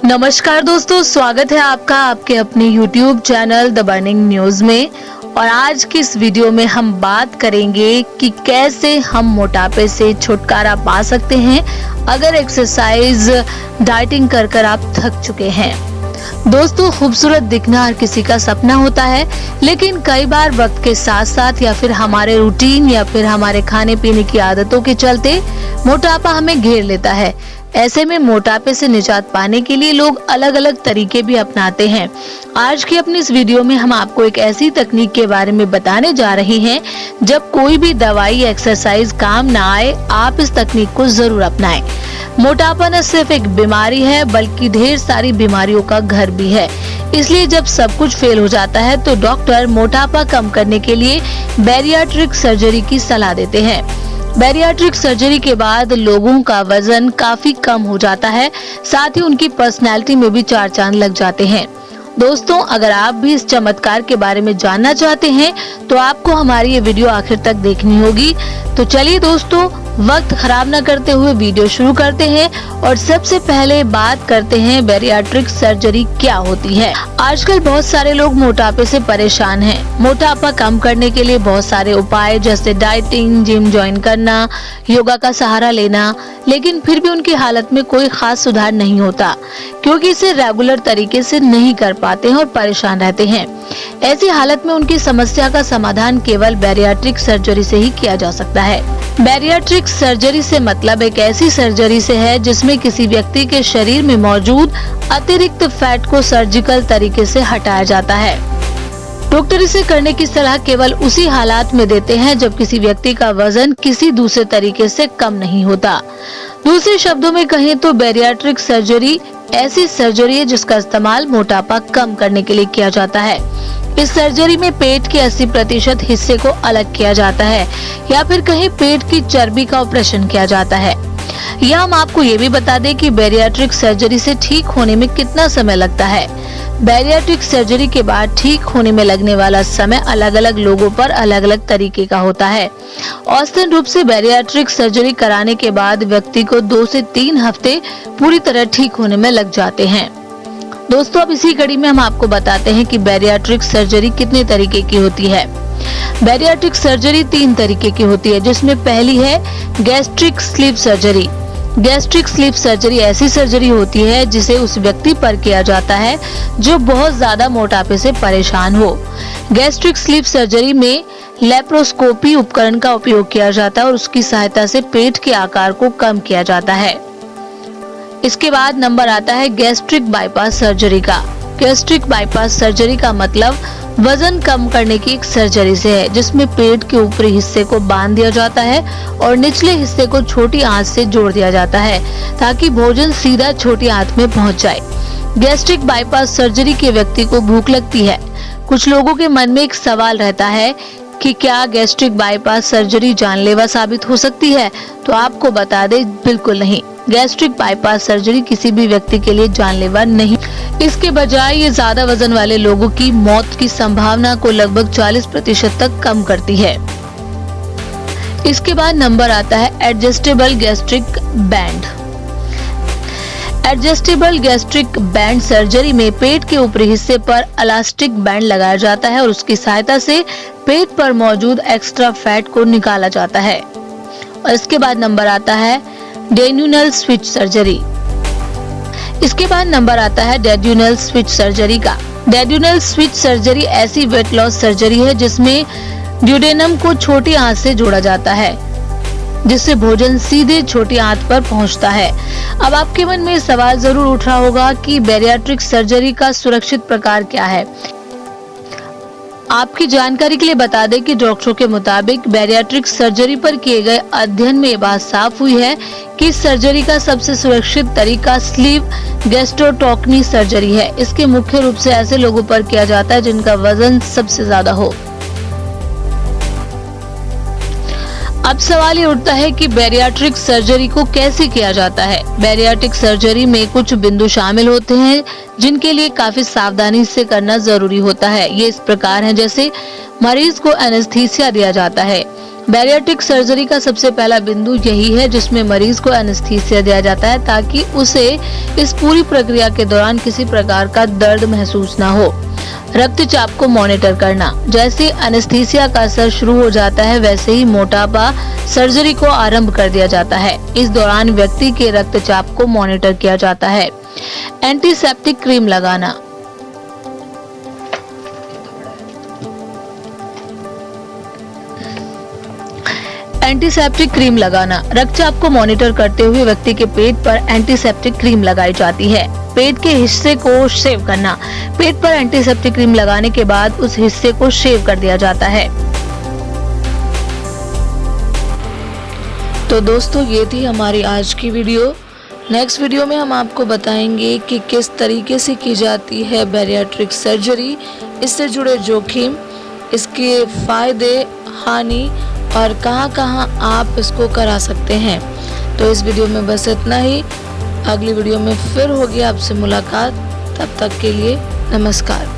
नमस्कार दोस्तों, स्वागत है आपका आपके अपने YouTube channel the burning news में। और आज की इस वीडियो में हम बात करेंगे कि कैसे हम मोटापे से छुटकारा पा सकते हैं अगर एक्सरसाइज डाइटिंग कर आप थक चुके हैं। दोस्तों, खूबसूरत दिखना हर किसी का सपना होता है, लेकिन कई बार वक्त के साथ साथ या फिर हमारे रूटीन या फिर हमारे खाने पीने की आदतों के चलते मोटापा हमें घेर लेता है। ऐसे में मोटापे से निजात पाने के लिए लोग अलग अलग तरीके भी अपनाते हैं। आज की अपनी इस वीडियो में हम आपको एक ऐसी तकनीक के बारे में बताने जा रहे हैं, जब कोई भी दवाई या एक्सरसाइज काम ना आए, आप इस तकनीक को जरूर अपनाएं। मोटापा न सिर्फ एक बीमारी है, बल्कि ढेर सारी बीमारियों का घर भी है। इसलिए जब सब कुछ फेल हो जाता है तो डॉक्टर मोटापा कम करने के लिए बैरियाट्रिक सर्जरी की सलाह देते हैं। बैरियाट्रिक सर्जरी के बाद लोगों का वजन काफी कम हो जाता है, साथ ही उनकी पर्सनैलिटी में भी चार चांद लग जाते हैं। दोस्तों, अगर आप भी इस चमत्कार के बारे में जानना चाहते हैं तो आपको हमारी ये वीडियो आखिर तक देखनी होगी। तो चलिए दोस्तों, वक्त खराब न करते हुए वीडियो शुरू करते हैं और सबसे पहले बात करते हैं बैरियाट्रिक सर्जरी क्या होती है। आजकल बहुत सारे लोग मोटापे से परेशान हैं। मोटापा कम करने के लिए बहुत सारे उपाय जैसे डाइटिंग, जिम ज्वाइन करना, योगा का सहारा लेना, लेकिन फिर भी उनकी हालत में कोई खास सुधार नहीं होता, क्योंकि इसे रेगुलर तरीके से नहीं कर पाते हैं और परेशान रहते हैं। ऐसी हालत में उनकी समस्या का समाधान केवल बैरियाट्रिक सर्जरी से ही किया जा सकता है। बैरियाट्रिक सर्जरी से मतलब एक ऐसी सर्जरी से है जिसमें किसी व्यक्ति के शरीर में मौजूद अतिरिक्त फैट को सर्जिकल तरीके से हटाया जाता है। डॉक्टर इसे करने की सलाह केवल उसी हालात में देते हैं जब किसी व्यक्ति का वजन किसी दूसरे तरीके से कम नहीं होता। दूसरे शब्दों में कहें तो बैरियाट्रिक सर्जरी ऐसी सर्जरी है जिसका इस्तेमाल मोटापा कम करने के लिए किया जाता है। इस सर्जरी में पेट के 80% हिस्से को अलग किया जाता है, या फिर कहीं पेट की चर्बी का ऑपरेशन किया जाता है। यहाँ हम आपको ये भी बता दें कि बैरियाट्रिक सर्जरी से ठीक होने में कितना समय लगता है। बैरियाट्रिक सर्जरी के बाद ठीक होने में लगने वाला समय अलग अलग लोगों पर अलग अलग तरीके का होता है। औसतन रूप से बैरियाट्रिक सर्जरी कराने के बाद व्यक्ति को 2 से 3 हफ्ते पूरी तरह ठीक होने में लग जाते हैं। दोस्तों, अब इसी कड़ी में हम आपको बताते हैं कि बैरियाट्रिक सर्जरी कितने तरीके की होती है। बैरियाट्रिक सर्जरी 3 तरीके की होती है, जिसमें पहली है gastric sleeve surgery. Gastric sleeve surgery ऐसी सर्जरी होती है जिसे उस व्यक्ति पर किया जाता है जो बहुत ज्यादा मोटापे से परेशान हो। गैस्ट्रिक स्लीव सर्जरी में लेप्रोस्कोपी उपकरण का उपयोग किया जाता है और उसकी सहायता से पेट के आकार को कम किया जाता है। इसके बाद नंबर आता है गैस्ट्रिक बाईपास सर्जरी का। गैस्ट्रिक बाईपास सर्जरी का मतलब वजन कम करने की एक सर्जरी से है, जिसमें पेट के ऊपरी हिस्से को बांध दिया जाता है और निचले हिस्से को छोटी आंत से जोड़ दिया जाता है ताकि भोजन सीधा छोटी आंत में पहुंच जाए। गैस्ट्रिक बाईपास सर्जरी के व्यक्ति को भूख लगती है। कुछ लोगों के मन में एक सवाल रहता है कि क्या गैस्ट्रिक बाईपास सर्जरी जानलेवा साबित हो सकती है? तो आपको बता दें, बिल्कुल नहीं। गैस्ट्रिक बाईपास सर्जरी किसी भी व्यक्ति के लिए जानलेवा नहीं। इसके बजाय ये ज्यादा वजन वाले लोगों की मौत की संभावना को लगभग 40% तक कम करती है। इसके बाद नंबर आता है adjustable gastric band. Adjustable gastric band surgery में पेट के ऊपरी हिस्से पर इलास्टिक बैंड लगाया जाता है और उसकी सहायता से पेट पर मौजूद एक्स्ट्रा फैट को निकाला जाता है। और इसके बाद नंबर आता है डेड्यूनल स्विच सर्जरी। इसके बाद नंबर आता है डेड्यूनल स्विच सर्जरी का। डेड्यूनल स्विच सर्जरी ऐसी वेट लॉस सर्जरी है जिसमें ड्यूडेनम को छोटी आंत से जोड़ा जाता है, जिससे भोजन सीधे छोटी आंत पर पहुंचता है। अब आपके मन में सवाल जरूर उठ रहा होगा कि बैरियाट्रिक सर्जरी का सुरक्षित प्रकार क्या है। आपकी जानकारी के लिए बता दें कि डॉक्टरों के मुताबिक बैरियाट्रिक सर्जरी पर किए गए अध्ययन में ये बात साफ हुई है कि इस सर्जरी का सबसे सुरक्षित तरीका स्लीव गैस्ट्रोटोमी सर्जरी है। इसके मुख्य रूप से ऐसे लोगों पर किया जाता है जिनका वजन सबसे ज्यादा हो। अब सवाल ये उठता है कि बैरियाट्रिक सर्जरी को कैसे किया जाता है। बैरियाट्रिक सर्जरी में कुछ बिंदु शामिल होते हैं जिनके लिए काफी सावधानी से करना जरूरी होता है। ये इस प्रकार है, जैसे मरीज को एनेस्थीसिया दिया जाता है, बैरियाट्रिक सर्जरी का सबसे पहला बिंदु यही है जिसमें मरीज को एनेस्थीसिया दिया जाता है ताकि उसे इस पूरी प्रक्रिया के दौरान किसी प्रकार का दर्द महसूस न हो। रक्तचाप को मॉनिटर करना। जैसे एनेस्थीसिया का असर शुरू हो जाता है वैसे ही मोटापा सर्जरी को आरंभ कर दिया जाता है। इस दौरान व्यक्ति के रक्तचाप को मॉनिटर किया जाता है। एंटीसेप्टिक क्रीम लगाना। एंटीसेप्टिक क्रीम लगाना। रक्तचाप को मॉनिटर करते हुए व्यक्ति के पेट पर एंटीसेप्टिक क्रीम लगाई जाती है। पेट के हिस्से को शेव करना। पेट पर एंटीसेप्टिक क्रीम लगाने के बाद उस हिस्से को शेव कर दिया जाता है। तो दोस्तों ये थी हमारी आज की वीडियो। नेक्स्ट वीडियो में हम आपको बताएंगे कि किस तरीके से की जाती है बैरियाट्रिक सर्जरी, इससे जुड़े जोखिम, इसके फायदे, हानि और कहां-कहां आप इसको करा सकते हैं। तो इस वीडियो में बस इतना ही। अगली वीडियो में फिर होगी आपसे मुलाकात। तब तक के लिए नमस्कार।